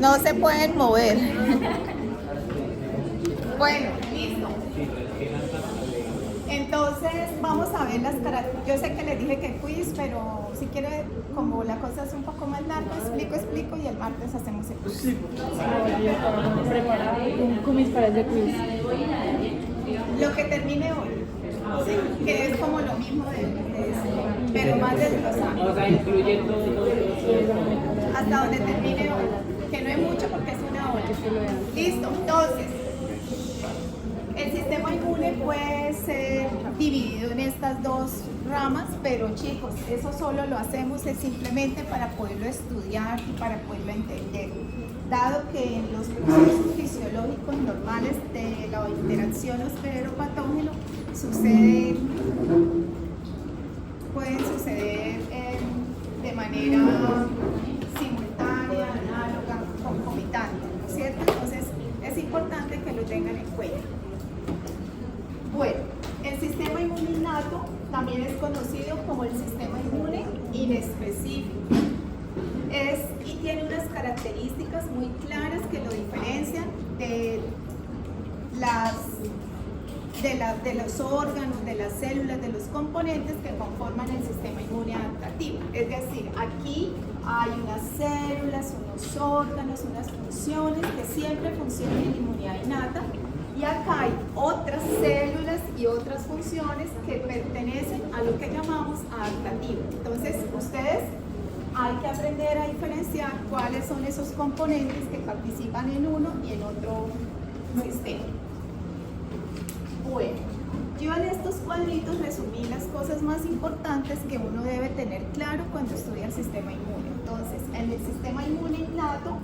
No se pueden mover. Bueno, listo. Entonces vamos a ver las características. Yo sé que les dije que quiz, pero si quiere, como la cosa es un poco más larga, explico y el martes hacemos el quiz. Sí, preparar un quiz para ese quiz. Lo que termine hoy, sí, que es como lo mismo de eso, pero más desglosado. O sea, incluye todo. Hasta donde termine hoy, que no es mucho porque es una hora. Listo, entonces, el sistema inmune puede ser dividido en estas dos ramas, pero chicos, eso solo lo hacemos es simplemente para poderlo estudiar y para poderlo entender. Dado que en los procesos fisiológicos normales de la interacción hospedero-patógeno pueden suceder de manera simultánea, análoga, concomitante, ¿cierto? Entonces es importante que lo tengan en cuenta. Bueno, el sistema inmune innato también es conocido como el sistema inmune inespecífico. Y tiene unas características muy claras que lo diferencian de los órganos, de las células, de los componentes que conforman el sistema inmune adaptativo. Es decir, aquí hay unas células, unos órganos, unas funciones que siempre funcionan en inmunidad innata, y acá hay otras células y otras funciones que pertenecen a lo que llamamos adaptativo. Entonces, ustedes hay que aprender a diferenciar cuáles son esos componentes que participan en uno y en otro sistema. Bueno, yo en estos cuadritos resumí las cosas más importantes que uno debe tener claro cuando estudia el sistema inmune. Entonces, en el sistema inmune innato,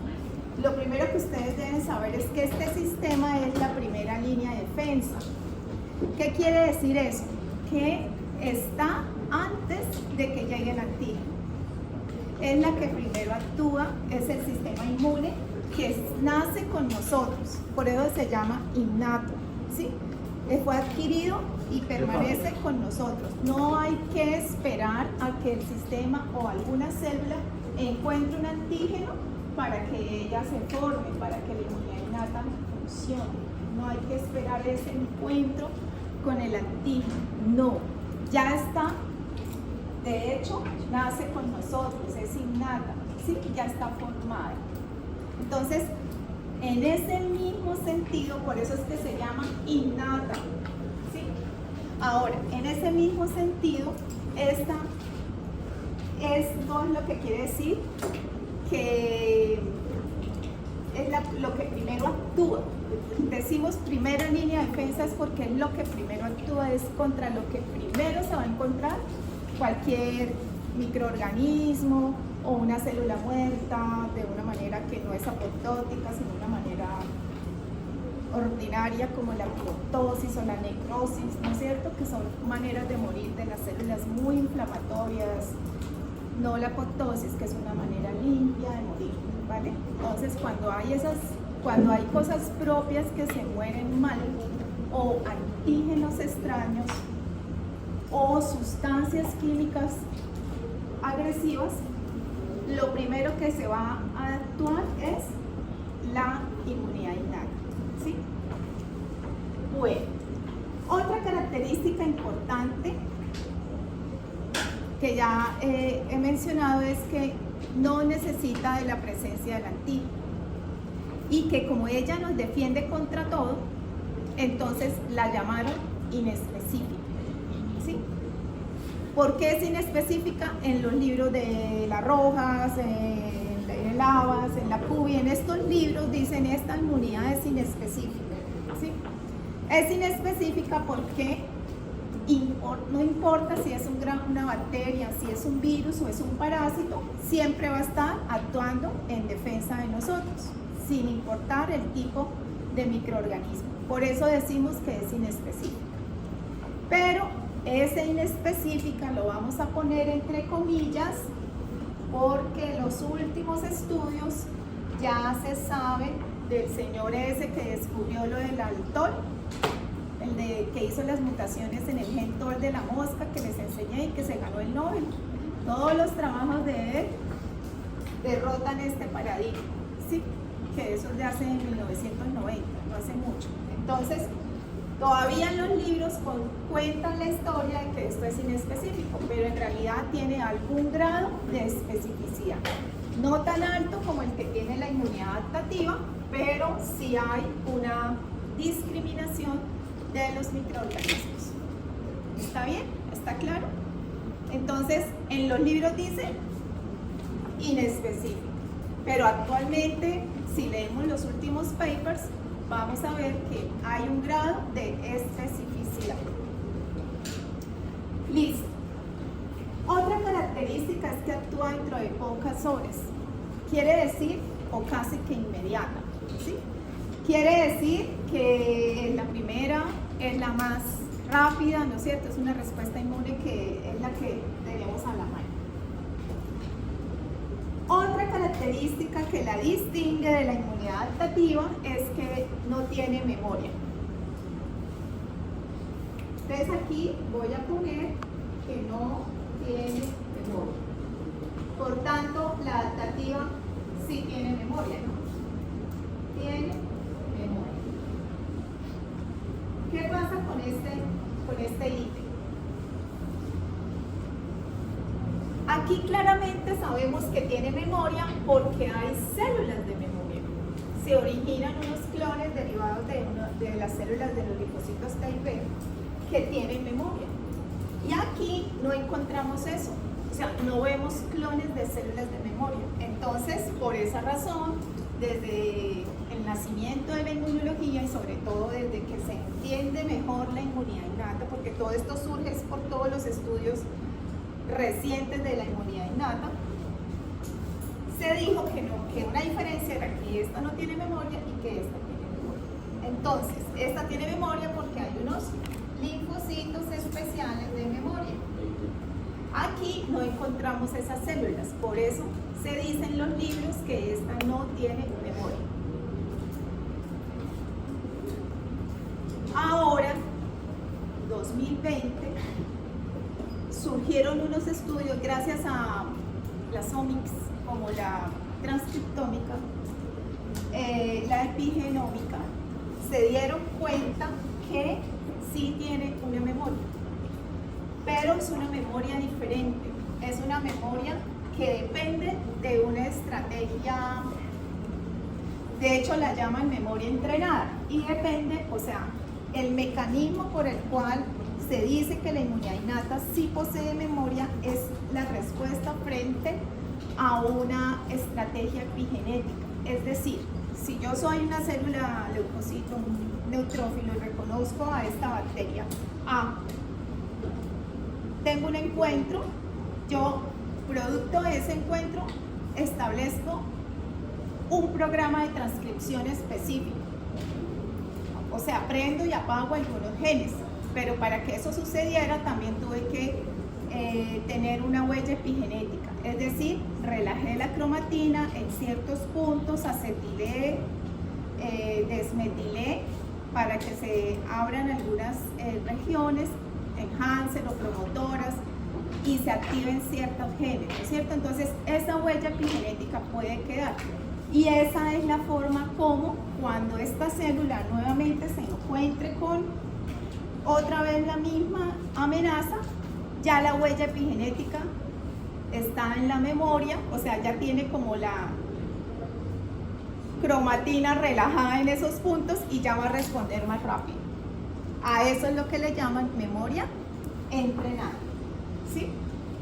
lo primero que ustedes deben saber es que este sistema es la primera línea de defensa. ¿Qué quiere decir eso? Que está antes de que llegue el antígeno. Es la que primero actúa, es el sistema inmune que nace con nosotros, por eso se llama innato, ¿sí? Fue adquirido y permanece con nosotros. No hay que esperar a que el sistema o alguna célula encuentre un antígeno para que ella se forme, para que la inmunidad innata funcione. No hay que esperar ese encuentro con el antígeno, no, ya está. De hecho, nace con nosotros, es innata, ¿sí? Ya está formada. Entonces, en ese mismo sentido, por eso es que se llama innata, ¿sí? Ahora, en ese mismo sentido, esto es lo que quiere decir que es lo que primero actúa. Decimos primera línea de defensa es porque lo que primero actúa es contra lo que primero se va a encontrar cualquier microorganismo o una célula muerta de una manera que no es apoptótica, sino una manera ordinaria como la apoptosis o la necrosis, ¿no es cierto? Que son maneras de morir de las células muy inflamatorias, no la apoptosis, que es una manera limpia de morir, ¿vale? Entonces, cuando hay cosas propias que se mueren mal o antígenos extraños o sustancias químicas agresivas, lo primero que se va a actuar es la inmunidad innata, ¿sí? Bueno, otra característica importante que ya he mencionado es que no necesita de la presencia del antígeno y que como ella nos defiende contra todo, entonces la llamaron inespecífica. ¿Sí? ¿Por qué es inespecífica? En los libros de las Rojas, en Lavas, en la CUBI, en estos libros dicen esta inmunidad es inespecífica, ¿sí? Es inespecífica porque no importa si es una bacteria, si es un virus o es un parásito, siempre va a estar actuando en defensa de nosotros, sin importar el tipo de microorganismo. Por eso decimos que es inespecífica. Pero ese inespecífica lo vamos a poner entre comillas porque los últimos estudios ya se sabe del señor ese que descubrió lo del Altol, que hizo las mutaciones en el gen TOL de la mosca que les enseñé y que se ganó el Nobel. Todos los trabajos de él derrotan este paradigma, ¿sí? que eso es de hace 1990, no hace mucho. Entonces, todavía en los libros cuentan la historia de que esto es inespecífico, pero en realidad tiene algún grado de especificidad. No tan alto como el que tiene la inmunidad adaptativa, pero sí hay una discriminación de los microorganismos. ¿Está bien? ¿Está claro? Entonces, en los libros dice inespecífico, pero actualmente, si leemos los últimos papers, vamos a ver que hay un grado de especificidad. Listo. Otra característica es que actúa dentro de pocas horas. Quiere decir, o casi que inmediata, ¿sí? Quiere decir que la primera es la más rápida, ¿no es cierto? Es una respuesta inmune que es la que tenemos a la mano. Otra característica que la distingue de la inmunidad adaptativa es que no tiene memoria. Entonces aquí voy a poner que no tiene memoria. Por tanto, la adaptativa sí tiene memoria, ¿no? Tiene memoria. ¿Qué pasa con este ítem? Aquí claramente sabemos que tiene memoria porque hay células de memoria. Se originan unos clones derivados de las células de los linfocitos T y B que tienen memoria. Y aquí no encontramos eso. O sea, no vemos clones de células de memoria. Entonces, por esa razón, desde el nacimiento de la inmunología y sobre todo desde que se entiende mejor la inmunidad innata, porque todo esto surge por todos los estudios recientes de la inmunidad innata, se dijo que no, que una diferencia era que esta no tiene memoria y que esta tiene memoria. Entonces, esta tiene memoria porque hay unos linfocitos especiales de memoria. Aquí no encontramos esas células, por eso se dice en los libros que esta no tiene memoria. Ahora, 2020, surgieron unos estudios gracias a las omics, como la transcriptómica, la epigenómica, se dieron cuenta que sí tiene una memoria, pero es una memoria diferente, es una memoria que depende de una estrategia, de hecho la llaman memoria entrenada, y depende, o sea, el mecanismo por el cual se dice que la inmunidad innata sí posee memoria es la respuesta frente a una estrategia epigenética. Es decir, si yo soy una célula leucocito, un neutrófilo y reconozco a esta bacteria A, tengo un encuentro, yo, producto de ese encuentro, establezco un programa de transcripción específico. O sea, prendo y apago algunos genes. Pero para que eso sucediera también tuve que tener una huella epigenética, es decir, relajé la cromatina en ciertos puntos, acetilé, desmetilé para que se abran algunas regiones, enhancer o promotoras y se activen ciertos genes, ¿no es cierto? Entonces esa huella epigenética puede quedar y esa es la forma como cuando esta célula nuevamente se encuentre con otra vez la misma amenaza, ya la huella epigenética está en la memoria, o sea, ya tiene como la cromatina relajada en esos puntos y ya va a responder más rápido. A eso es lo que le llaman memoria entrenada, ¿sí?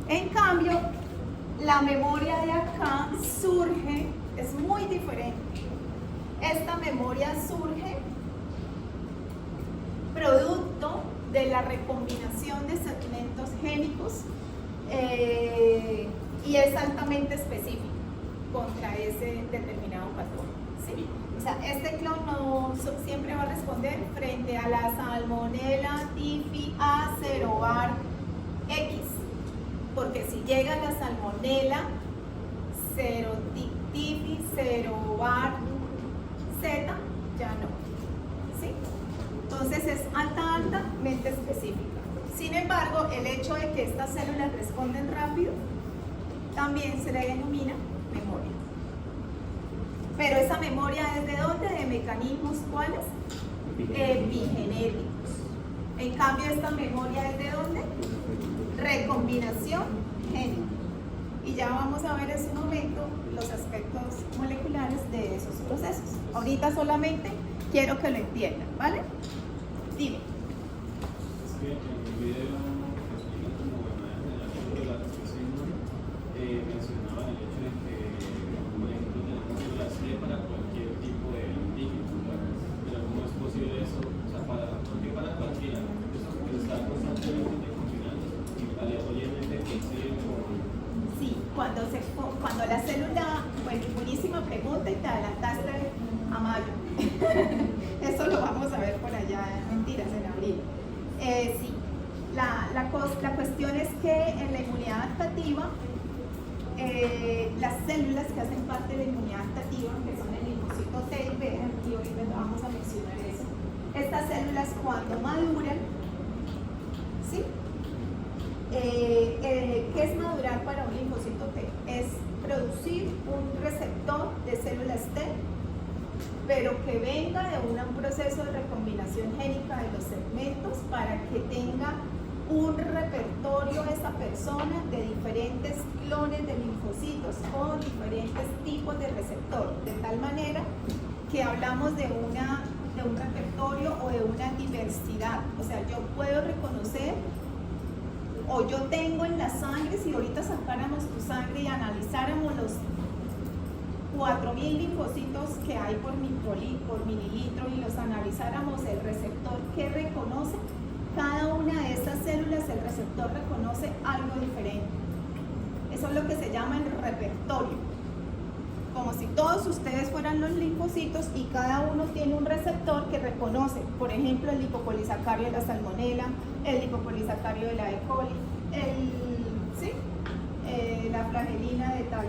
En cambio, la memoria de acá surge, es muy diferente. Esta memoria surge producto de la recombinación de segmentos génicos y es altamente específico contra ese determinado patrón, ¿sí? O sea, este clon no siempre va a responder frente a la Salmonella typhi A0bar X, porque si llega la Salmonella typhi 0bar Z, ya no, ¿sí? Entonces es altamente específica. Sin embargo, el hecho de que estas células responden rápido también se le denomina memoria. Pero esa memoria es de dónde, de mecanismos cuáles, epigenéticos. En cambio esta memoria es de dónde, recombinación génica. Y ya vamos a ver en su momento los aspectos moleculares de esos procesos. Ahorita solamente quiero que lo entiendan, ¿vale? Dime. Es que en el video que explican como de la respuesta inmune, mencionaban el hecho de que, por ejemplo, tenemos células C para cualquier tipo de antígeno, ¿verdad? Pero ¿cómo es posible eso? O sea, ¿por qué para cualquiera? Eso porque está constantemente funcionando y aleatoriamente coincide con... Sí, cuando la célula, bueno, buenísima pregunta y te adelantaste a mayo. Eso lo vamos a ver por allá, mentiras, en abril. Sí, la cuestión es que en la inmunidad adaptativa, las células que hacen parte de la inmunidad adaptativa, que son el linfocito T y B, y ahorita vamos a mencionar eso, estas células cuando maduran, ¿sí? ¿Qué es madurar para un linfocito T? Es producir un receptor de células T, pero que venga de un proceso de recombinación génica de los segmentos para que tenga un repertorio esa persona de diferentes clones de linfocitos con diferentes tipos de receptor, de tal manera que hablamos de un repertorio o de una diversidad. O sea, yo puedo reconocer, o yo tengo en la sangre, si ahorita sacáramos tu sangre y analizáramos los 4.000 linfocitos que hay por mililitro y los analizáramos, el receptor que reconoce, cada una de estas células, el receptor reconoce algo diferente. Eso es lo que se llama el repertorio. Como si todos ustedes fueran los linfocitos y cada uno tiene un receptor que reconoce, por ejemplo, el lipopolisacario de la salmonela, el lipopolisacario de la E. coli, la flagelina de tal.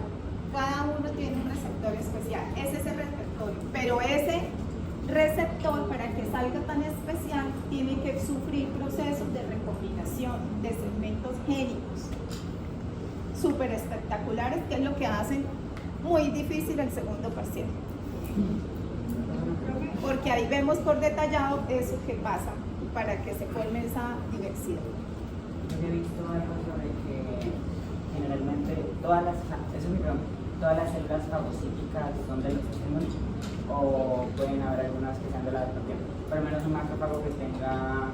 Cada uno tiene un receptor especial, ese es el repertorio, pero ese receptor, para que salga tan especial, tiene que sufrir procesos de recombinación de segmentos génicos súper espectaculares, que es lo que hacen muy difícil el segundo parcial, porque ahí vemos por detallado eso que pasa para que se forme esa diversidad. Yo he visto algo sobre que generalmente todas las células fagocíticas son de los inmunes, o pueden haber algunas que sean de la adaptación, pero menos un macrófago que tenga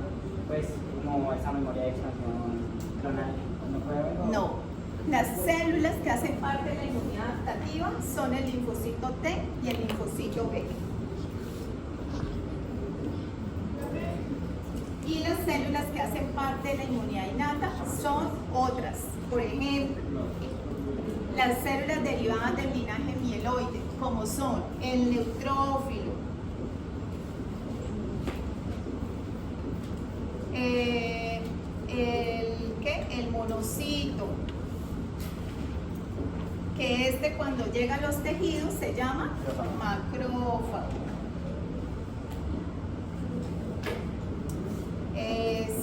pues como esa memoria de expansión clonal. ¿No puede haber? No. Las células que hacen parte de la inmunidad adaptativa son el linfocito T y el linfocito B. Y las células que hacen parte de la inmunidad innata son otras. Por ejemplo, las células derivadas del linaje mieloide, como son el neutrófilo, el monocito, que cuando llega a los tejidos se llama macrófago.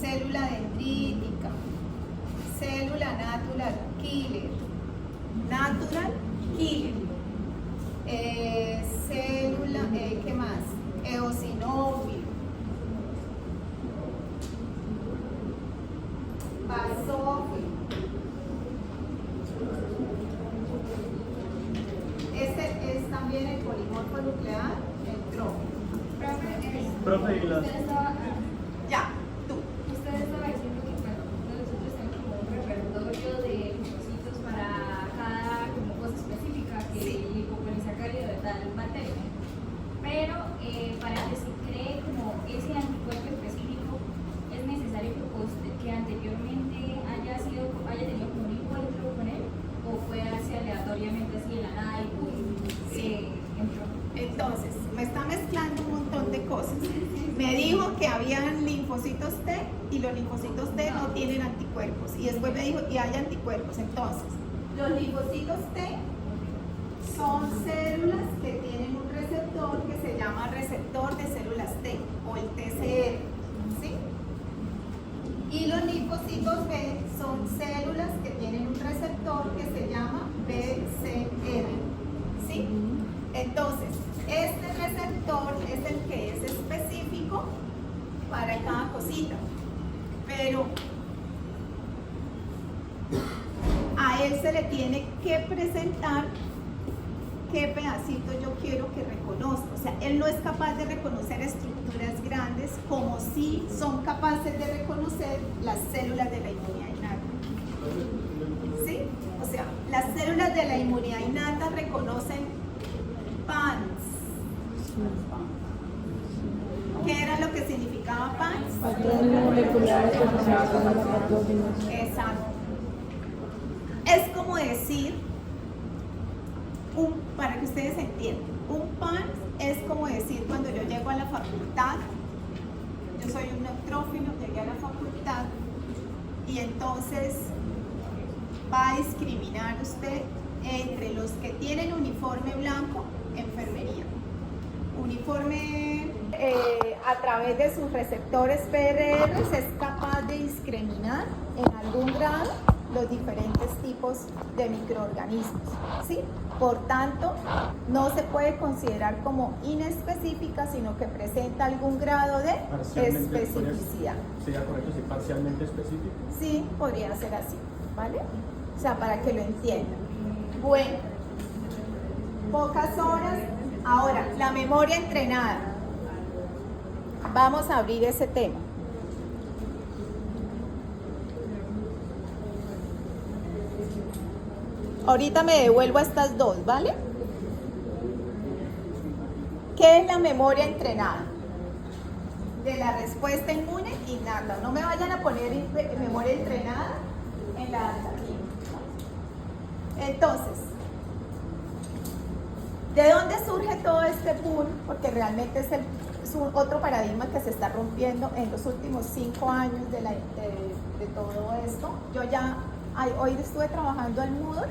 Célula dendrítica, célula natural killer, célula, ¿qué más? Eosinófilo, basófilo. Este es también el polimorfo nuclear, el trófico. Profe, y las... Ya, tú. Usted estaba diciendo que nosotros tenemos como un repertorio de linfocitos para cada como cosa específica, que Sí. el lipopolisacárido de tal materia. Pero para que se cree como ese anticuerpo específico, es necesario que anteriormente haya tenido como un encuentro con él, o puede darse aleatoriamente así de la nada y entró. Entonces, me está mezclando un montón de cosas. Me dijo que habían linfocitos T y los linfocitos T no tienen anticuerpos. Y después me dijo que hay anticuerpos. Entonces, los linfocitos T son células que tienen un receptor que se llama receptor de células T o el TCR. ¿Sí? Y los linfocitos B son células que tienen un receptor que se llama BCR. ¿Sí? Entonces, cosita, pero a él se le tiene que presentar qué pedacito yo quiero que reconozca. O sea, él no es capaz de reconocer estructuras grandes como si son capaces de reconocer las células de la inmunidad innata. ¿Sí? O sea, las células de la inmunidad innata reconocen PANS. ¿Qué era lo que significaba PANS? Patrones moleculares asociados a los patógenos. Exacto. Es como decir, para que ustedes entiendan, un PANS es como decir cuando yo llego a la facultad, yo soy un neutrófilo, llegué a la facultad y entonces va a discriminar usted entre los que tienen uniforme blanco, enfermería. Uniforme a través de sus receptores PRR es capaz de discriminar en algún grado los diferentes tipos de microorganismos, ¿sí? Por tanto, no se puede considerar como inespecífica, sino que presenta algún grado de especificidad. ¿Sería correcto si parcialmente específico? Sí, podría ser así, ¿vale? O sea, para que lo entiendan. Bueno, pocas horas. Ahora, la memoria entrenada. Vamos a abrir ese tema. Ahorita me devuelvo a estas dos, ¿vale? ¿Qué es la memoria entrenada? De la respuesta inmune innata. No me vayan a poner memoria entrenada en la aquí. Entonces, ¿de dónde surge todo este boom? Porque realmente es otro paradigma que se está rompiendo en los últimos 5 años de todo esto. Yo ya, hoy estuve trabajando al Moodle.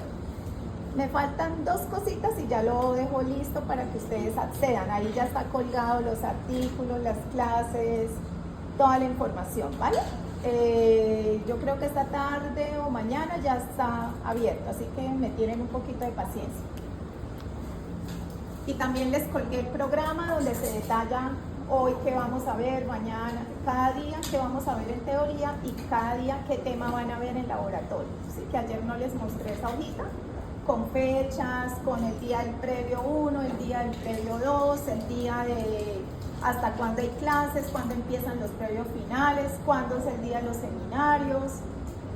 Me faltan 2 cositas y ya lo dejo listo para que ustedes accedan. Ahí ya está colgado los artículos, las clases, toda la información, ¿vale? Yo creo que esta tarde o mañana ya está abierto, así que me tienen un poquito de paciencia. Y también les colgué el programa donde se detalla hoy qué vamos a ver, mañana, cada día qué vamos a ver en teoría y cada día qué tema van a ver en laboratorio. Así que ayer no les mostré esa hojita con fechas, con el día del previo 1, el día del previo 2, el día de hasta cuándo hay clases, cuándo empiezan los previos finales, cuándo es el día de los seminarios,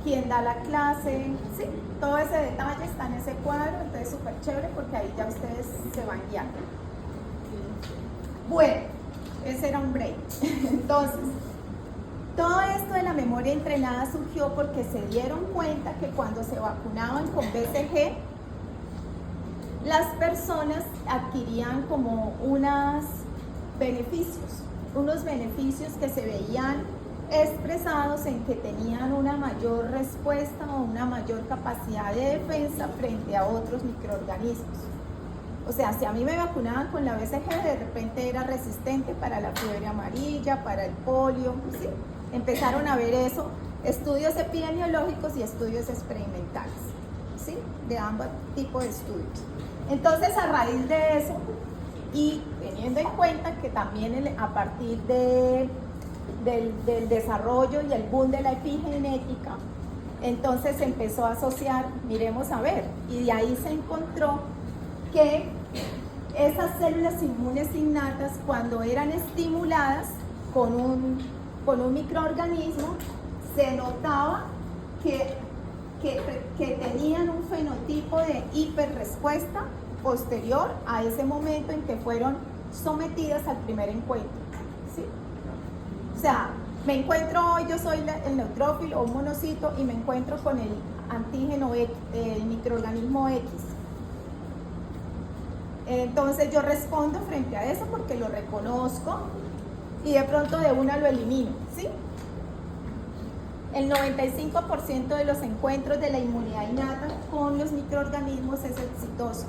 quién da la clase, ¿sí? Todo ese detalle está en ese cuadro, entonces súper chévere porque ahí ya ustedes se van guiando. Bueno, ese era un break. Entonces, todo esto de la memoria entrenada surgió porque se dieron cuenta que cuando se vacunaban con BCG, las personas adquirían como unos beneficios que se veían expresados en que tenían una mayor respuesta o una mayor capacidad de defensa frente a otros microorganismos. O sea, si a mí me vacunaban con la BCG, de repente era resistente para la fiebre amarilla, para el polio, ¿sí? Empezaron a ver eso, estudios epidemiológicos y estudios experimentales, ¿sí? De ambos tipos de estudios. Entonces, a raíz de eso, y teniendo en cuenta que también a partir del desarrollo y el boom de la epigenética, entonces se empezó a asociar, miremos a ver, y de ahí se encontró que esas células inmunes innatas, cuando eran estimuladas con un microorganismo, se notaba que tenían un fenotipo de hiperrespuesta posterior a ese momento en que fueron sometidas al primer encuentro, ¿sí? O sea, me encuentro hoy, yo soy el neutrófilo o un monocito y me encuentro con el antígeno X, el microorganismo X. Entonces yo respondo frente a eso porque lo reconozco y de pronto de una lo elimino, ¿sí? El 95% de los encuentros de la inmunidad innata con los microorganismos es exitoso.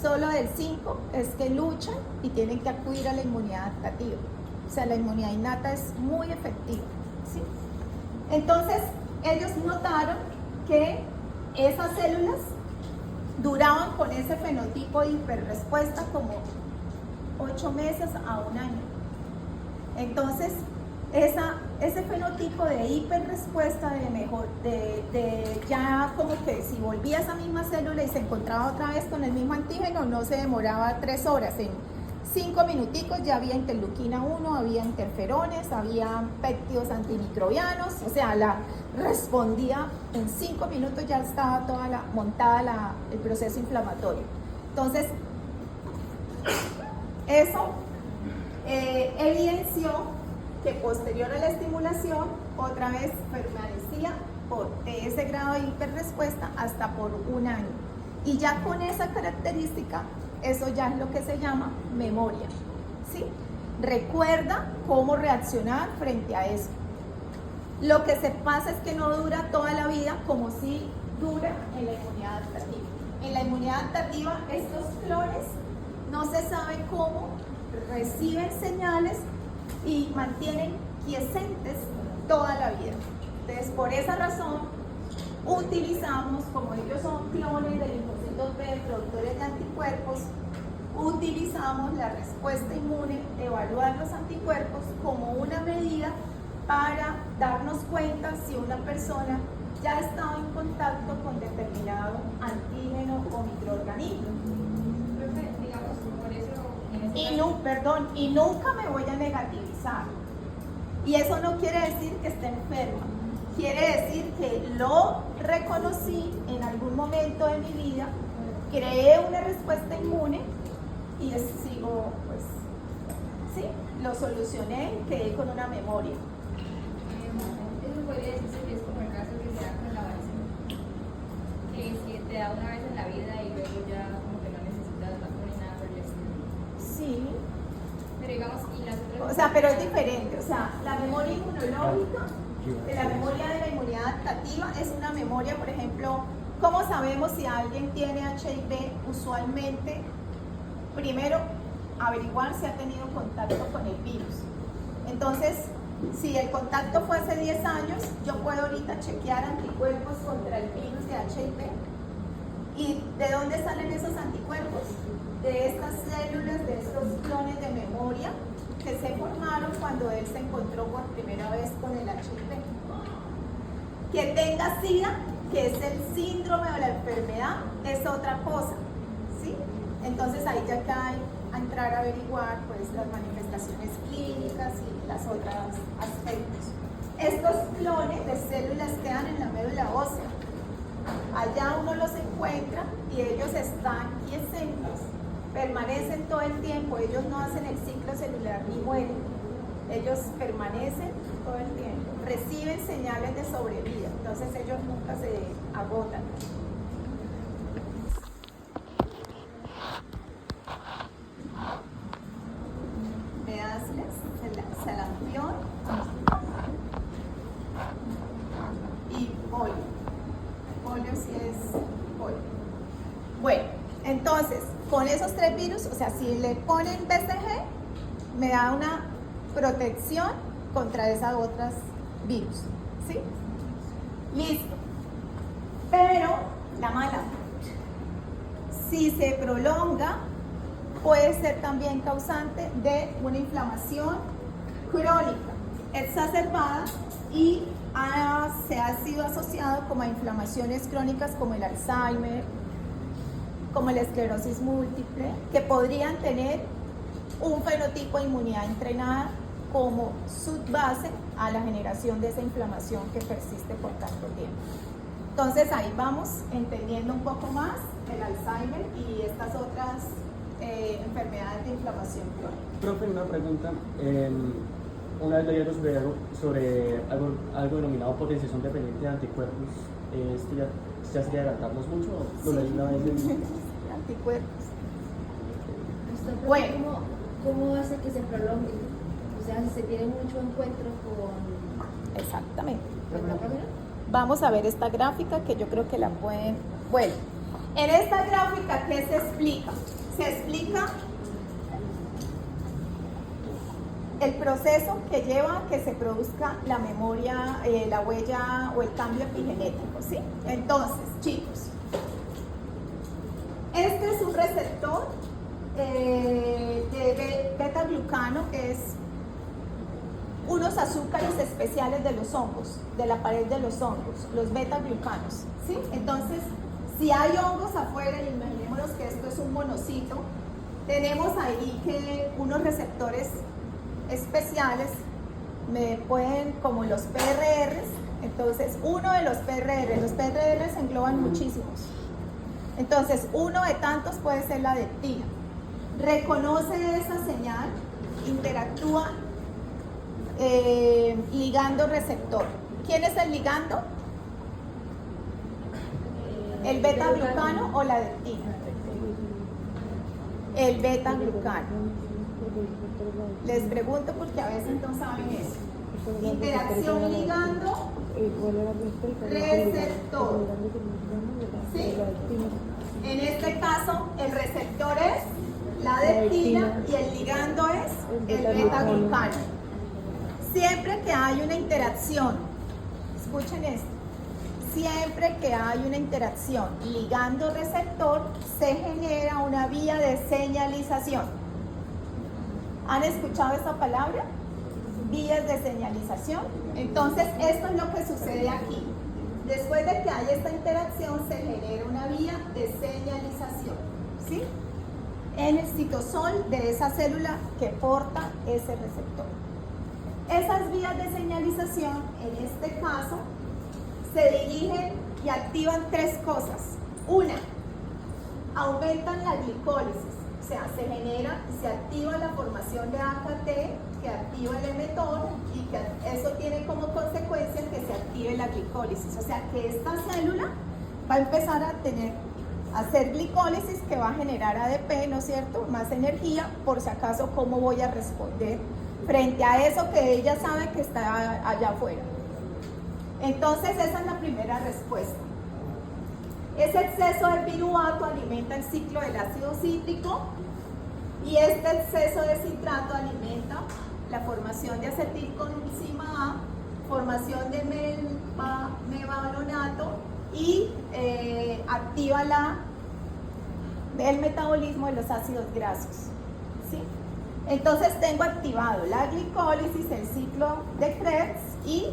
Solo del 5% es que luchan y tienen que acudir a la inmunidad adaptativa. O sea, la inmunidad innata es muy efectiva, ¿sí? Entonces, ellos notaron que esas células duraban con ese fenotipo de hiperrespuesta como 8 meses a 1 año. Entonces, ese fenotipo de hiperrespuesta, de ya como que si volvía esa misma célula y se encontraba otra vez con el mismo antígeno, no se demoraba 3 horas. En 5 minuticos ya había interleuquina 1, había interferones, había péptidos antimicrobianos, o sea, respondía en 5 minutos, ya estaba toda montada el proceso inflamatorio. Entonces, eso evidenció que posterior a la estimulación, otra vez permanecía por ese grado de hiperrespuesta hasta por 1 año. Y ya con esa característica, eso ya es lo que se llama memoria, ¿sí? Recuerda cómo reaccionar frente a eso. Lo que se pasa es que no dura toda la vida como si dura en la inmunidad adaptativa. En la inmunidad adaptativa, estos clones no se sabe cómo reciben señales y mantienen quiescentes toda la vida. Entonces, por esa razón, utilizamos, como ellos son clones de linfocitos B, productores de anticuerpos, utilizamos la respuesta inmune, evaluar los anticuerpos como una medida para darnos cuenta si una persona ya estaba en contacto con determinado antígeno o microorganismo. Digamos, por eso... Y nunca me voy a negativizar. Y eso no quiere decir que esté enferma. Quiere decir que lo reconocí en algún momento de mi vida, creé una respuesta inmune y sigo, pues, sí, lo solucioné, quedé con una memoria. Eso podría decirse que es como el caso que se da con la varicela, que si te da una vez en la vida y luego ya como que no necesitas vacuna ni nada por el estilo. Sí. Pero digamos, y las otras... O sea, pero es diferente. O sea, la memoria inmunológica, la memoria de la inmunidad adaptativa es una memoria, por ejemplo, ¿cómo sabemos si alguien tiene HIV? Usualmente, primero, averiguar si ha tenido contacto con el virus. Entonces, si el contacto fue hace 10 años, yo puedo ahorita chequear anticuerpos contra el virus de HIV. ¿Y de dónde salen esos anticuerpos? De estas células, de estos clones de memoria que se formaron cuando él se encontró por primera vez con el HIV. Que tenga SIDA, que es el síndrome o la enfermedad, es otra cosa, ¿sí? Entonces ahí ya cae a entrar a averiguar pues las manifestaciones clínicas y las otras aspectos. Estos clones de células quedan en la médula ósea. Allá uno los encuentra y ellos están quiescentes, permanecen todo el tiempo, ellos no hacen el ciclo celular ni mueren, ellos permanecen todo el tiempo, reciben señales de sobrevida, entonces ellos nunca se agotan. Salampión y polio. Polio sí es polio. Bueno, entonces, con esos 3 virus, o sea, si le ponen BCG, me da una protección contra esas otras virus, ¿sí? Listo. Pero, la mala, si se prolonga, puede ser también causante de una inflamación crónica, exacerbada y se ha sido asociado como a inflamaciones crónicas como el Alzheimer, como la esclerosis múltiple, que podrían tener un fenotipo de inmunidad entrenada como subbase a la generación de esa inflamación que persiste por tanto tiempo. Entonces ahí vamos entendiendo un poco más el Alzheimer y estas otras enfermedades de inflamación crónica. Profe, una pregunta. Una vez leí sobre algo denominado potenciación dependiente de anticuerpos. ¿Esto ya sería adelantarnos mucho? ¿Lo leí una vez? Anticuerpos. Bueno, ¿cómo hace que se prolongue? O sea, si se tiene mucho encuentro con... Exactamente. ¿con la página? Vamos a ver esta gráfica que yo creo que la pueden... Bueno, en esta gráfica, ¿qué se explica? Se explica el proceso que lleva a que se produzca la memoria, la huella o el cambio epigenético, ¿sí? Entonces, chicos, este es un receptor de beta-glucano, que es unos azúcares especiales de los hongos, de la pared de los hongos, los beta-glucanos, ¿sí? Entonces, si hay hongos afuera, y imaginémonos que esto es un monocito, tenemos ahí que unos receptores especiales como los PRRs. Entonces, uno de los PRRs engloban muchísimos. Entonces, uno de tantos puede ser la leptina. Reconoce esa señal, interactúa ligando receptor. ¿Quién es el ligando? ¿El beta-glucano o la leptina? El beta-glucano. Les pregunto porque a veces no saben eso. Interacción ligando receptor. ¿Sí? En este caso, el receptor es la leptina y el ligando es el beta-glucano. Siempre que hay una interacción, escuchen esto, siempre que hay una interacción ligando-receptor, se genera una vía de señalización. ¿Han escuchado esa palabra? Vías de señalización. Entonces, esto es lo que sucede aquí. Después de que haya esta interacción, se genera una vía de señalización, ¿sí? En el citosol de esa célula que porta ese receptor. Esas vías de señalización, en este caso, se dirigen y activan tres cosas. Una, aumentan la glicólisis, o sea, se genera y se activa la formación de AKT, que activa el emetol, y que eso tiene como consecuencia que se active la glicólisis. O sea, que esta célula va a empezar a hacer glicólisis, que va a generar ADP, ¿no es cierto? Más energía, por si acaso, ¿cómo voy a responder frente a eso que ella sabe que está allá afuera? Entonces, esa es la primera respuesta. Ese exceso de piruvato alimenta el ciclo del ácido cítrico y este exceso de citrato alimenta la formación de acetilcoenzima A, formación de mevalonato y activa el metabolismo de los ácidos grasos, ¿sí? Entonces tengo activado la glicólisis, el ciclo de Krebs y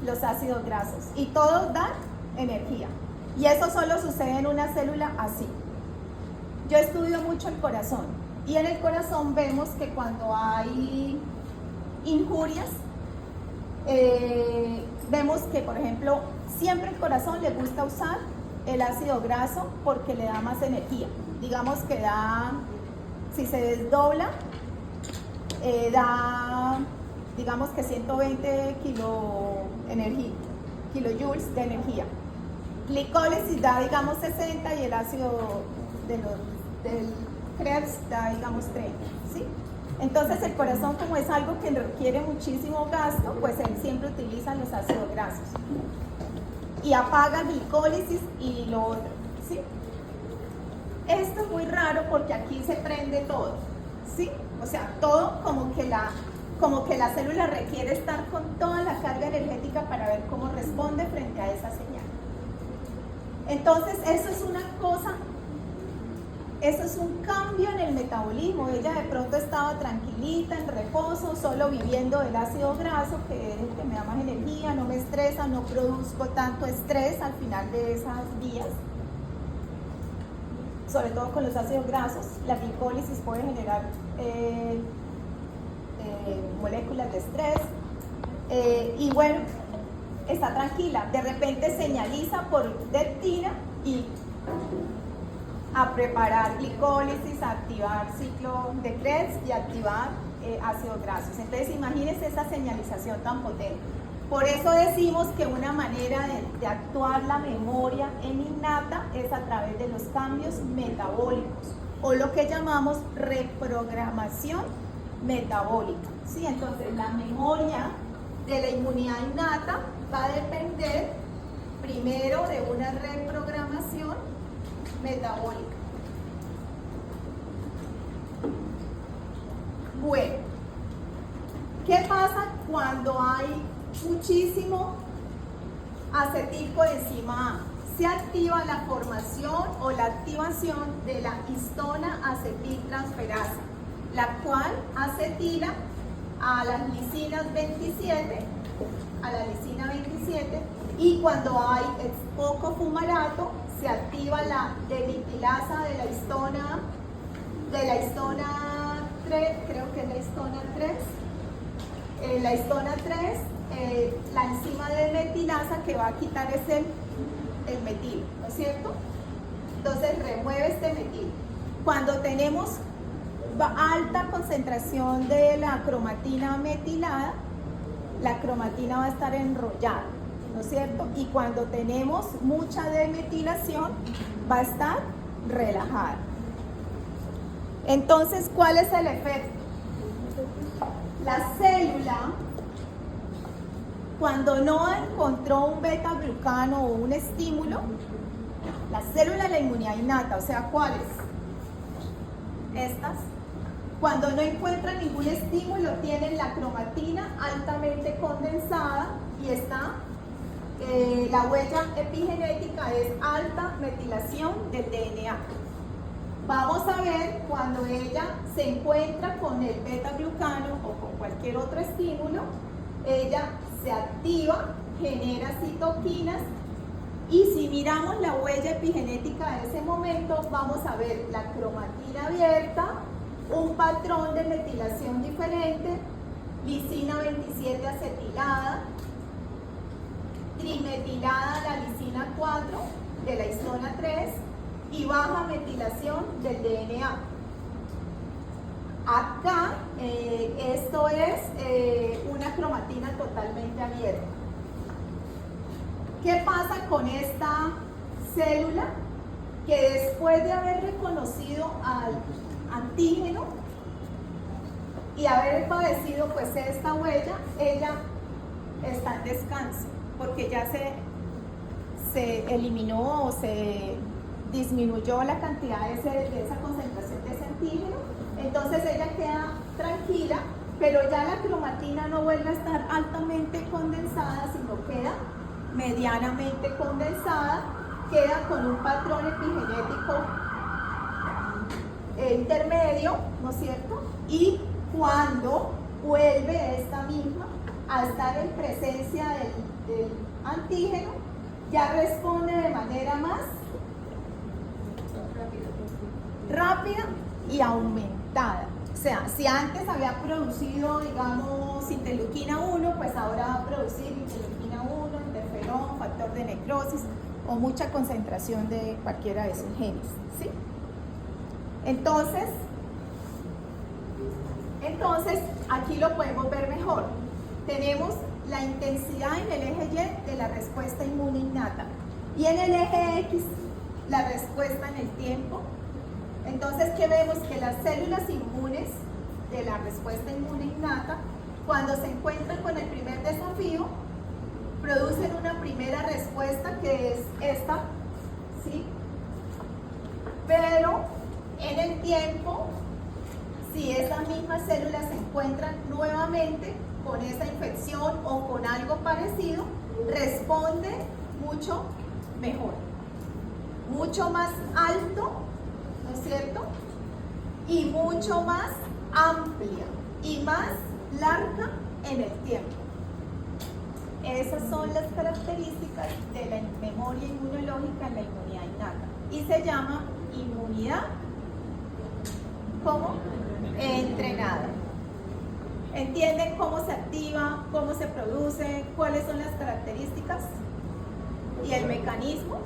los ácidos grasos, y todos dan energía. Y eso solo sucede en una célula así. Yo estudio mucho el corazón, y en el corazón vemos que cuando hay injurias, vemos que, por ejemplo, siempre el corazón le gusta usar el ácido graso porque le da más energía. Digamos que si se desdobla, da, digamos que 120 kilojoules de energía. Glicólisis da, digamos, 60 y el ácido del Krebs da, digamos, 30, ¿sí? Entonces el corazón, como es algo que requiere muchísimo gasto, pues él siempre utiliza los ácidos grasos y apaga glicólisis y lo otro, ¿sí? Esto es muy raro porque aquí se prende todo, ¿sí? O sea, todo como que la célula requiere estar con toda la carga energética para ver cómo responde frente a esa señal. Entonces, eso es una cosa, eso es un cambio en el metabolismo. Ella de pronto estaba tranquilita, en reposo, solo viviendo del ácido graso, que es el que me da más energía, no me estresa, no produzco tanto estrés al final de esas vías. Sobre todo con los ácidos grasos, la glicólisis puede generar moléculas de estrés. Y bueno, está tranquila, de repente señaliza por leptina y a preparar glicólisis, a activar ciclo de Krebs y activar ácidos grasos. Entonces imagínense esa señalización tan potente. Por eso decimos que una manera de actuar la memoria en innata es a través de los cambios metabólicos o lo que llamamos reprogramación metabólica, ¿sí? Entonces la memoria de la inmunidad innata va a depender primero de una reprogramación metabólica. Bueno, ¿qué pasa cuando hay muchísimo acetilcoenzima A? Se activa la formación o la activación de la histona acetiltransferasa, la cual acetila a las lisinas 27, a la lisina 27, y cuando hay poco fumarato, se activa la demitilasa de la histona 3, creo que es la histona 3. La histona 3, la enzima de metilasa que va a quitar es el metil, ¿no es cierto? Entonces remueve este metil. Cuando tenemos alta concentración de la cromatina metilada, la cromatina va a estar enrollada, ¿no es cierto? Y cuando tenemos mucha demetilación, va a estar relajada. Entonces, ¿cuál es el efecto? La célula, cuando no encontró un beta-glucano o un estímulo, la célula de la inmunidad innata, o sea, ¿cuáles? Estas. Cuando no encuentran ningún estímulo, tienen la cromatina altamente condensada y está, la huella epigenética es alta metilación del DNA. Vamos a ver cuando ella se encuentra con el beta-glucano o con cualquier otro estímulo, ella se activa, genera citoquinas, y si miramos la huella epigenética de ese momento, vamos a ver la cromatina abierta, un patrón de metilación diferente, lisina 27 acetilada, trimetilada la lisina 4 de la histona 3 y baja metilación del DNA. Acá esto es una cromatina totalmente abierta. ¿Qué pasa con esta célula? Que después de haber reconocido al antígeno y haber padecido pues esta huella, ella está en descanso porque ya se eliminó o se disminuyó la cantidad de esa concentración de ese antígeno, entonces ella queda tranquila, pero ya la cromatina no vuelve a estar altamente condensada, sino queda medianamente condensada, queda con un patrón epigenético intermedio, ¿no es cierto? Y cuando vuelve esta misma a estar en presencia del antígeno, ya responde de manera más rápida y aumentada. O sea, si antes había producido, digamos, interleuquina 1, pues ahora va a producir interleuquina 1, interferón, factor de necrosis o mucha concentración de cualquiera de esos genes, ¿sí? Entonces, aquí lo podemos ver mejor. Tenemos la intensidad en el eje Y de la respuesta inmune innata y en el eje X la respuesta en el tiempo. Entonces, ¿qué vemos? Que las células inmunes de la respuesta inmune innata, cuando se encuentran con el primer desafío, producen una primera respuesta que es esta, ¿sí? Pero en el tiempo, si esas mismas células se encuentran nuevamente con esa infección o con algo parecido, responde mucho mejor, mucho más alto, ¿no es cierto? Y mucho más amplia y más larga en el tiempo. Esas son las características de la memoria inmunológica en la inmunidad innata y se llama inmunidad como entrenada. ¿Entienden cómo se activa, cómo se produce, cuáles son las características y el mecanismo?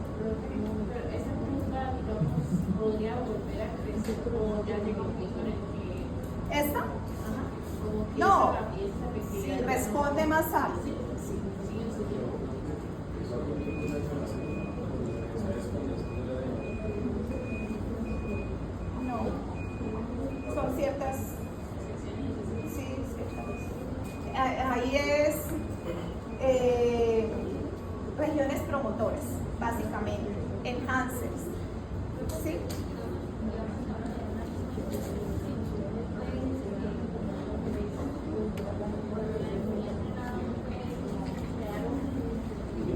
Pero esa punta, digamos, podría volver a crecer o ya llegó a un punto en el que... ¿Esta? Ajá, como que No, esa si pequeña... responde más alto. Sí, en su tiempo. No, son ciertas, sí, ciertas. Ahí es regiones promotoras, básicamente, enhancers, ¿sí?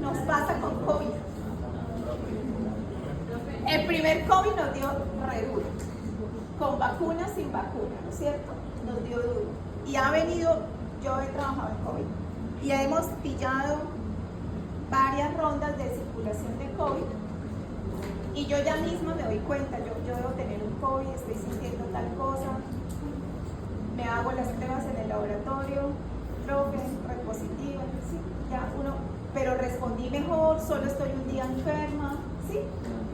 Nos pasa con COVID. El primer COVID nos dio re duro, con vacuna, sin vacuna, ¿no es cierto? Nos dio duro. Y ha venido yo he trabajado en COVID y hemos pillado varias rondas de circulación de COVID y yo ya misma me doy cuenta, yo debo tener un COVID, estoy sintiendo tal cosa, me hago las pruebas en el laboratorio, profe, red positiva, ¿sí? Ya uno, pero respondí mejor, solo estoy un día enferma, ¿sí?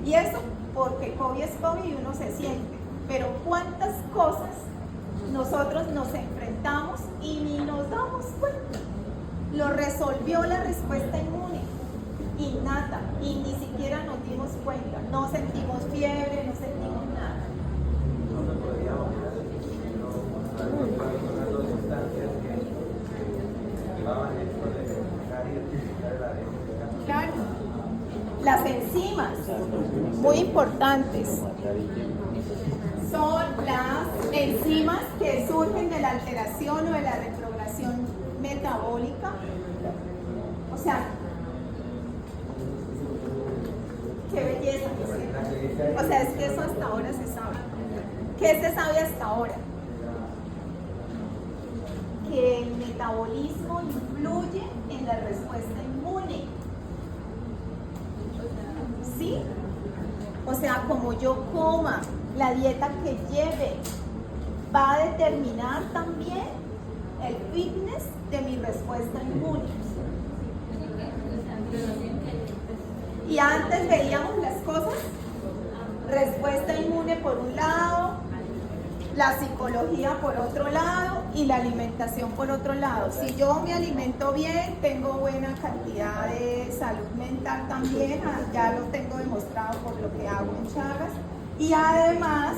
Y eso porque COVID es COVID y uno se siente, pero cuántas cosas nosotros nos enfrentamos y ni nos damos cuenta. Lo resolvió la respuesta inmune innata y ni siquiera nos dimos cuenta, no sentimos fiebre, no sentimos nada. Claro, las enzimas, muy importantes, son las enzimas que surgen de la alteración o de la retrogradación metabólica. O sea, qué belleza, ¿sí? O sea, es que eso hasta ahora se sabe. ¿Qué se sabe hasta ahora? Que el metabolismo influye en la respuesta inmune. ¿Sí? O sea, como yo coma, la dieta que lleve, va a determinar también el fitness de mi respuesta inmune. Y antes veíamos las cosas, respuesta inmune por un lado, la psicología por otro lado y la alimentación por otro lado. Si yo me alimento bien, tengo buena cantidad de salud mental también, ya lo tengo demostrado por lo que hago en charlas. Y además,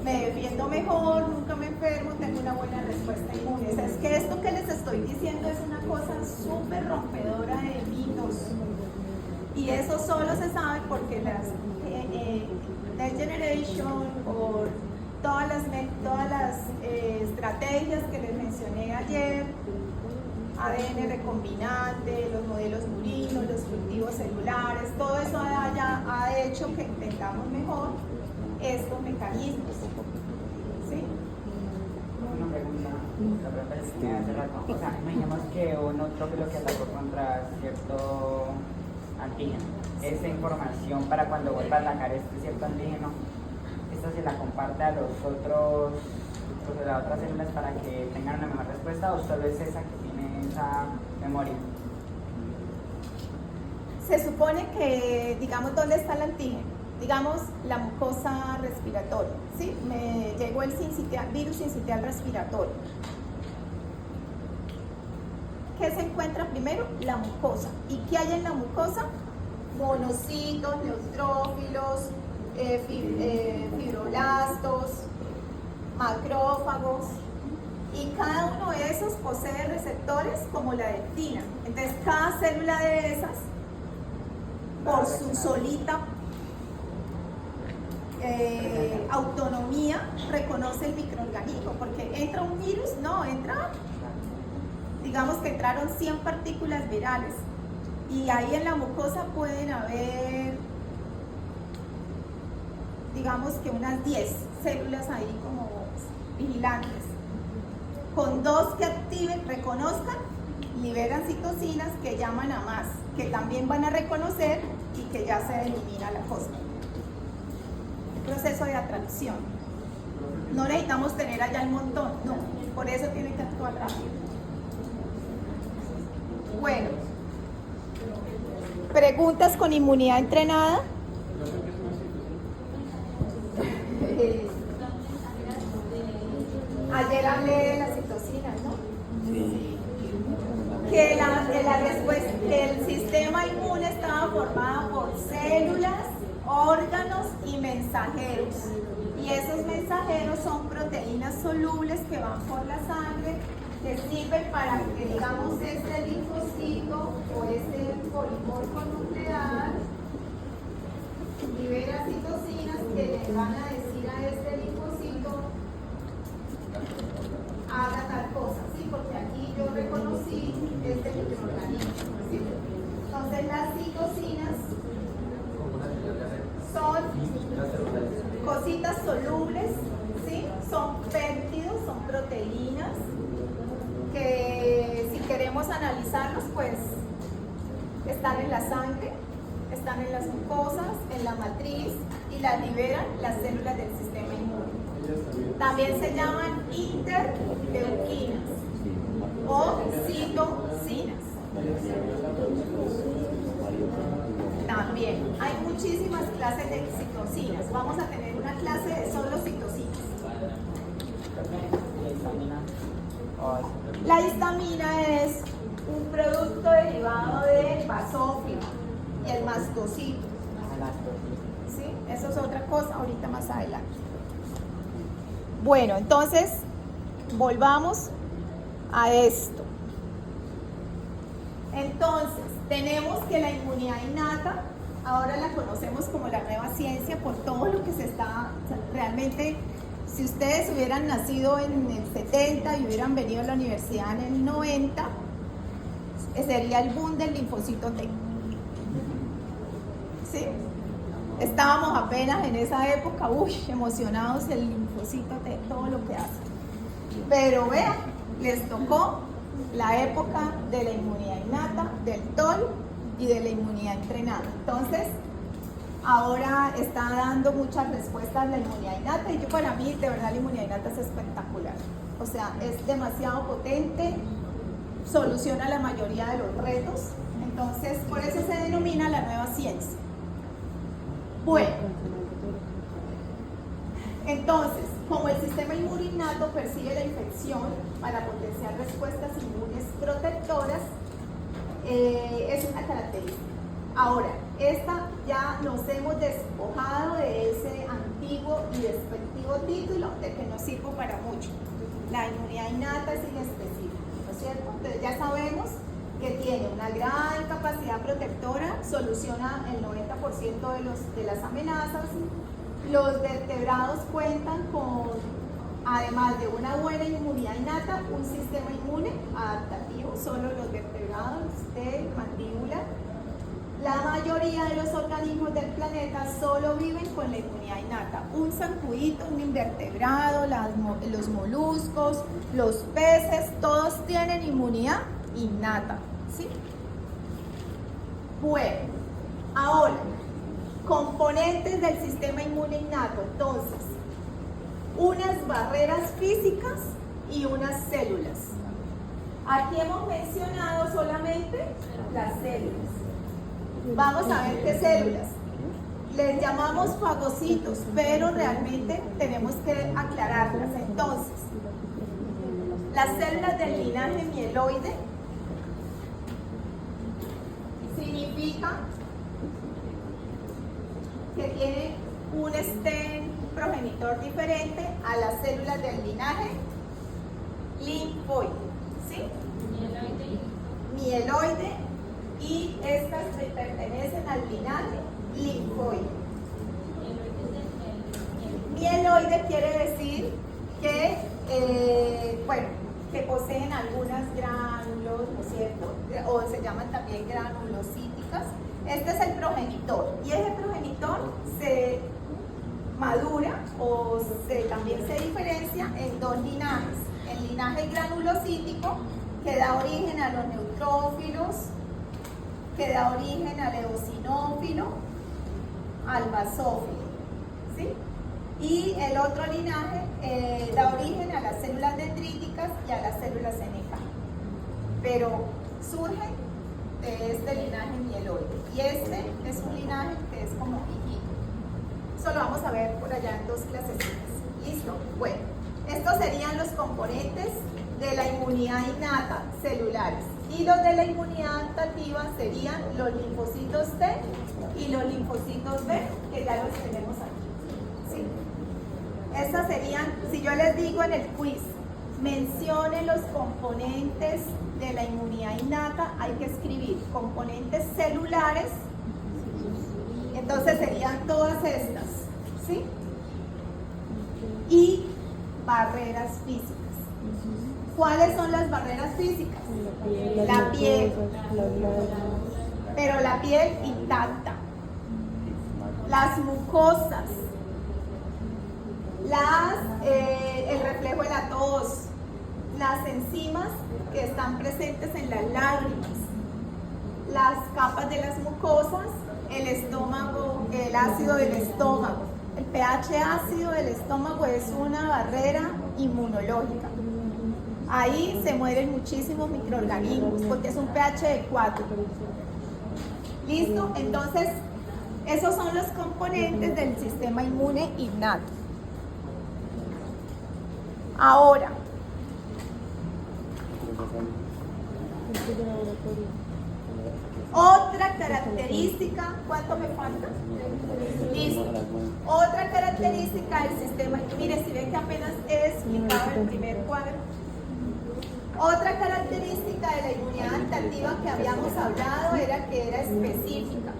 me defiendo mejor, nunca me enfermo, tengo una buena respuesta inmune. O sea, es que esto que les estoy diciendo es una cosa súper rompedora de mitos. Y eso solo se sabe porque las Next Generation o todas las estrategias que les mencioné ayer, ADN recombinante, los modelos murinos, los cultivos celulares, todo eso ha hecho que entendamos mejor estos mecanismos. ¿Sí? Una pregunta, la pregunta es que me hace rato. O sea, imaginemos que un neutrófilo que atacó contra cierto antígeno, esa información para cuando vuelva a atacar este cierto antígeno, esta se la comparte a los otros, pues a las otras células para que tengan una mejor respuesta, o solo es esa que tiene esa memoria. Se supone que, digamos, ¿dónde está el antígeno? Digamos, la mucosa respiratoria, ¿sí? Me llegó el virus sincitial respiratorio. ¿Qué se encuentra primero? La mucosa. ¿Y qué hay en la mucosa? Monocitos, neutrófilos, fibroblastos, macrófagos. Y cada uno de esos posee receptores como la deptina. Entonces, cada célula de esas, por su solita autonomía, reconoce el microorganismo. Porque entra un virus, no, entra... Digamos que entraron 100 partículas virales y ahí en la mucosa pueden haber, digamos que unas 10 células ahí como vigilantes. Con 2 que activen, reconozcan, liberan citocinas que llaman a más, que también van a reconocer y que ya se elimina la cosa. Proceso de atracción. No necesitamos tener allá el montón, no, por eso tienen que actuar rápido. Bueno, preguntas con inmunidad entrenada. Ayer hablé de las citocinas, ¿no? Sí. Que el sistema inmune estaba formado por células, órganos y mensajeros. Y esos mensajeros son proteínas solubles que van por la sangre, que sirven para que, digamos, este linfocito o este polimorfo nuclear libera citocinas que le van a decir a este linfocito haga tal cosa, ¿sí? Porque aquí yo reconocí este microorganismo, ¿sí? Entonces las citocinas son cositas solubles, ¿sí? Son péptidos, son proteínas analizarlos, pues están en la sangre, están en las mucosas, en la matriz y las liberan las células del sistema inmune. También se llaman interleuquinas o citocinas. También hay muchísimas clases de citocinas. Vamos a tener una clase de solo citocinas. La histamina es un producto derivado del basófilo y el mastocito. ¿Sí? Eso es otra cosa, ahorita más adelante. Bueno, entonces, volvamos a esto. Entonces, tenemos que la inmunidad innata, ahora la conocemos como la nueva ciencia por todo lo que se está, realmente, si ustedes hubieran nacido en el 70 y hubieran venido a la universidad en el 90, sería el boom del linfocito T. ¿Sí? Estábamos apenas en esa época, emocionados el linfocito T, todo lo que hace. Pero vean, les tocó la época de la inmunidad innata, del TOL y de la inmunidad entrenada. Entonces, ahora está dando muchas respuestas la inmunidad innata y yo, para mí, de verdad, la inmunidad innata es espectacular. O sea, es demasiado potente, soluciona la mayoría de los retos. Entonces, por eso se denomina la nueva ciencia. Bueno, entonces, como el sistema inmune innato percibe la infección para potenciar respuestas inmunes protectoras, es una característica. Ahora, esta ya nos hemos despojado de ese antiguo y despectivo título de que nos sirve para mucho. La inmunidad innata es inespecífica, ¿no es cierto? Entonces ya sabemos que tiene una gran capacidad protectora, soluciona el 90% de las amenazas. Los vertebrados cuentan con, además de una buena inmunidad innata, un sistema inmune adaptativo, solo los vertebrados de mandíbula. La mayoría de los organismos del planeta solo viven con la inmunidad innata. Un zancudito, un invertebrado, los moluscos, los peces, todos tienen inmunidad innata, ¿sí? Bueno, ahora, componentes del sistema inmune innato. Entonces, unas barreras físicas y unas células. Aquí hemos mencionado solamente las células. Vamos a ver qué células. Les llamamos fagocitos, pero realmente tenemos que aclararlas. Entonces, las células del linaje mieloide significa que tiene un stem progenitor diferente a las células del linaje linfoide, ¿sí? Mieloide, y estas pertenecen al linaje linfoide. Mieloide quiere decir que, que poseen algunas gránulos, ¿no es cierto? O se llaman también granulocíticas. Este es el progenitor, y ese progenitor se madura o también se diferencia en dos linajes. El linaje granulocítico, que da origen a los neutrófilos, que da origen al eosinófilo, al basófilo, ¿sí? Y el otro linaje da origen a las células dendríticas y a las células NK. Pero surgen de este linaje mieloide. Y este es un linaje que es como hijito. Eso lo vamos a ver por allá en 2 clasecitas. ¿Listo? Bueno, estos serían los componentes de la inmunidad innata celulares. Y los de la inmunidad adaptativa serían los linfocitos T y los linfocitos B, que ya los tenemos aquí. ¿Sí? Estas serían, si yo les digo en el quiz, mencione los componentes de la inmunidad innata, hay que escribir componentes celulares, entonces serían todas estas, ¿sí? Y barreras físicas. ¿Cuáles son las barreras físicas? La piel, pero la piel intacta, las mucosas, el reflejo de la tos, las enzimas que están presentes en las lágrimas, las capas de las mucosas, el estómago, el ácido del estómago. El pH ácido del estómago es una barrera inmunológica. Ahí se mueren muchísimos microorganismos porque es un pH de 4. ¿Listo? Entonces, esos son los componentes del sistema inmune innato. Ahora, otra característica, ¿cuánto me falta? Listo. Otra característica del sistema, mire, si ven que apenas he explicado el primer cuadro. Otra característica de la inmunidad adaptativa que habíamos hablado era que era específica.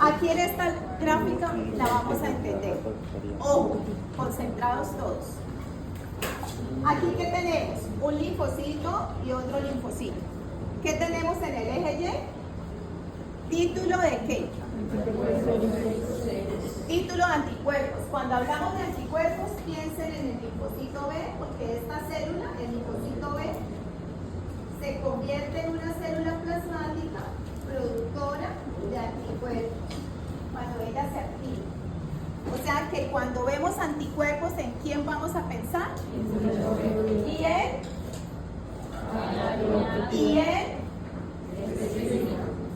Aquí en esta gráfica la vamos a entender. Ojo, concentrados todos. Aquí, ¿qué tenemos? Un linfocito y otro linfocito. ¿Qué tenemos en el eje Y? ¿Título de qué? Título de anticuerpos. Cuando hablamos de anticuerpos, piensen en el linfocito B, porque esta célula, el linfocito B, se convierte en una célula plasmática productora de anticuerpos cuando ella se activa. O sea que cuando vemos anticuerpos, ¿en quién vamos a pensar? ¿Y en?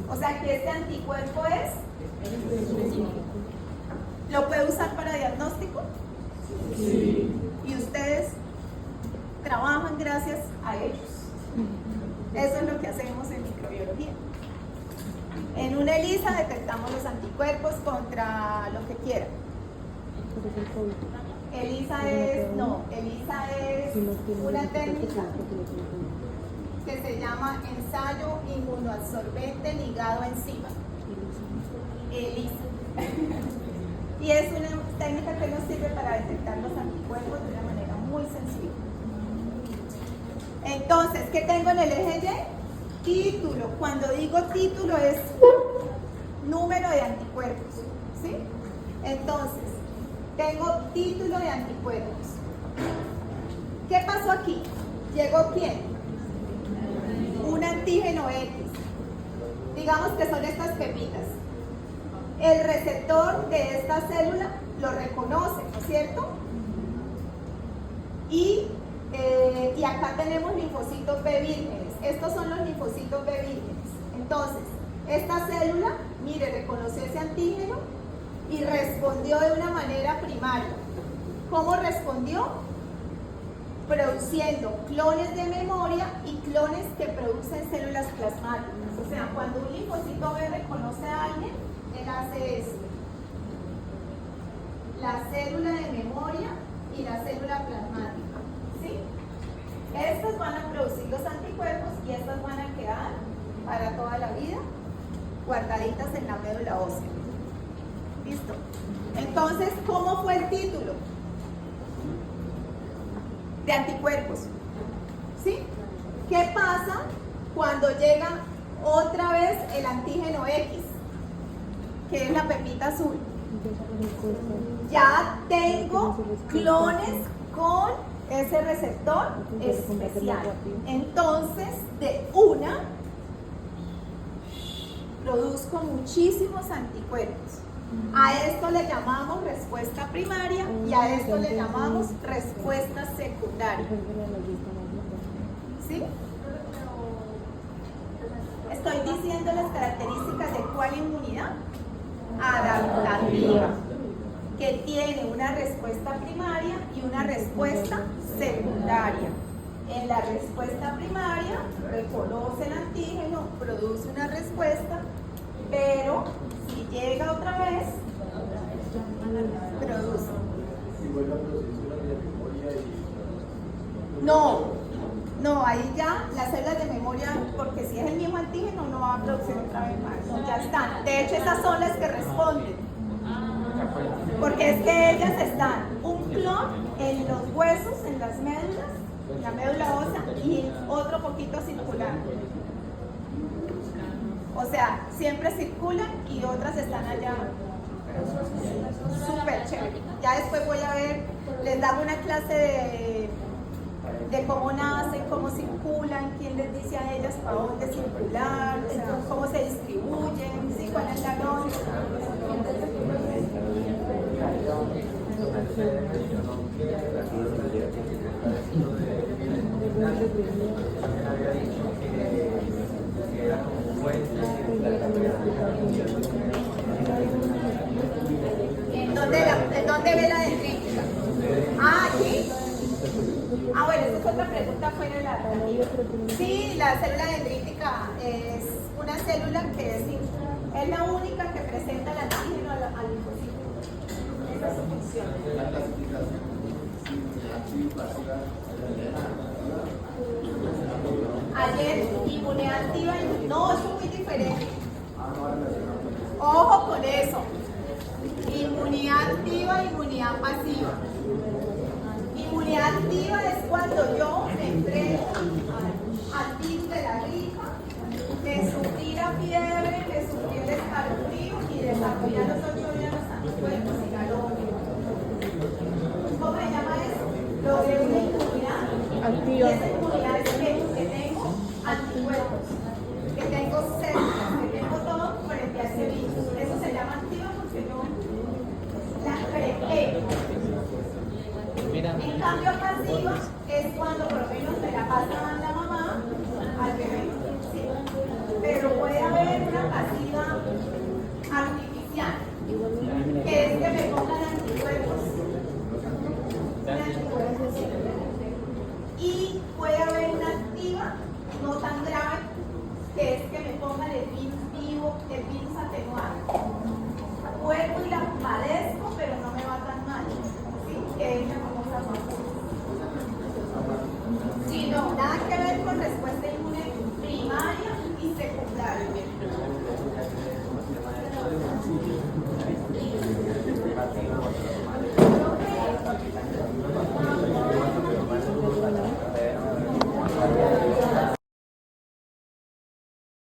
O sea que este anticuerpo es. ¿Lo puede usar para diagnóstico? Sí. ¿Y ustedes trabajan gracias a ellos? Eso es lo que hacemos en microbiología. En una ELISA detectamos los anticuerpos contra lo que quieran. ELISA es una técnica que se llama ensayo inmunoabsorbente ligado a enzima. ELISA. Y es una técnica que nos sirve para detectar los anticuerpos de una manera muy sencilla. Entonces, ¿qué tengo en el eje Y? Título. Cuando digo título es número de anticuerpos, ¿sí? Entonces, tengo título de anticuerpos. ¿Qué pasó aquí? ¿Llegó quién? Un antígeno X. Digamos que son estas pepitas. El receptor de esta célula lo reconoce, ¿no es cierto? Y acá tenemos linfocitos B vírgenes. Estos son los linfocitos B vírgenes. Entonces, esta célula, mire, reconoció ese antígeno y respondió de una manera primaria. ¿Cómo respondió? Produciendo clones de memoria y clones que producen células plasmáticas. O sea, cuando un linfocito B reconoce a alguien, él hace esto. La célula de memoria y la célula plasmática. ¿Sí? Estas van a producir los anticuerpos y estas van a quedar para toda la vida guardaditas en la médula ósea. ¿Listo? Entonces, ¿cómo fue el título? De anticuerpos. ¿Sí? ¿Qué pasa cuando llega otra vez el antígeno X? Que es la pepita azul. Ya tengo clones con ese receptor especial. Entonces, de una, produzco muchísimos anticuerpos. A esto le llamamos respuesta primaria y a esto le llamamos respuesta secundaria. ¿Sí? Estoy diciendo las características de cuál inmunidad adaptativa, que tiene una respuesta primaria y una respuesta secundaria. En la respuesta primaria reconoce el antígeno, produce una respuesta, pero si llega otra vez, produce. No, ahí ya las células de memoria, porque si es el mismo antígeno, no va a producir otra vez más. No, ya están. De hecho, esas son las que responden. Porque es que ellas están un clon en los huesos, en las médulas, en la médula ósea, y otro poquito circular. O sea, siempre circulan y otras están allá. Súper chévere. Ya después voy a ver, les damos una clase de cómo nacen, cómo circulan, quién les dice a ellas para dónde circular, o sea, cómo se distribuyen, ¿sí? Cuál es la lógica. ¿En dónde ve la dendrítica? Ah, aquí. Ah, bueno, esa es otra pregunta fuera de la mía. Sí, la célula dendrítica es una célula que es la única que presenta el antígeno al linfocito. Esa es su función. Ayer, inmunidad activa y no, eso es muy diferente. Ojo con eso. Inmunidad activa e inmunidad pasiva. Inmunidad activa es cuando yo me entrego al virus de la gripa, le sufrí la fiebre, le sufrí el escalofrío y desarrollé a los 8 días los anticuerpos y la logro. ¿Cómo se llama eso? Logré una inmunidad activa. Y esa inmunidad es que tengo anticuerpos, que tengo células, que tengo todo frente a ese virus. Eso se llama activa porque yo la creé. En cambio, pasiva es cuando por lo menos me la pasa la mamá al bebé. ¿Sí? Pero puede haber una pasiva artificial, que es que me pongan anticuerpos. Y puede haber una activa no tan grave, que es que me pongan el virus vivo, el virus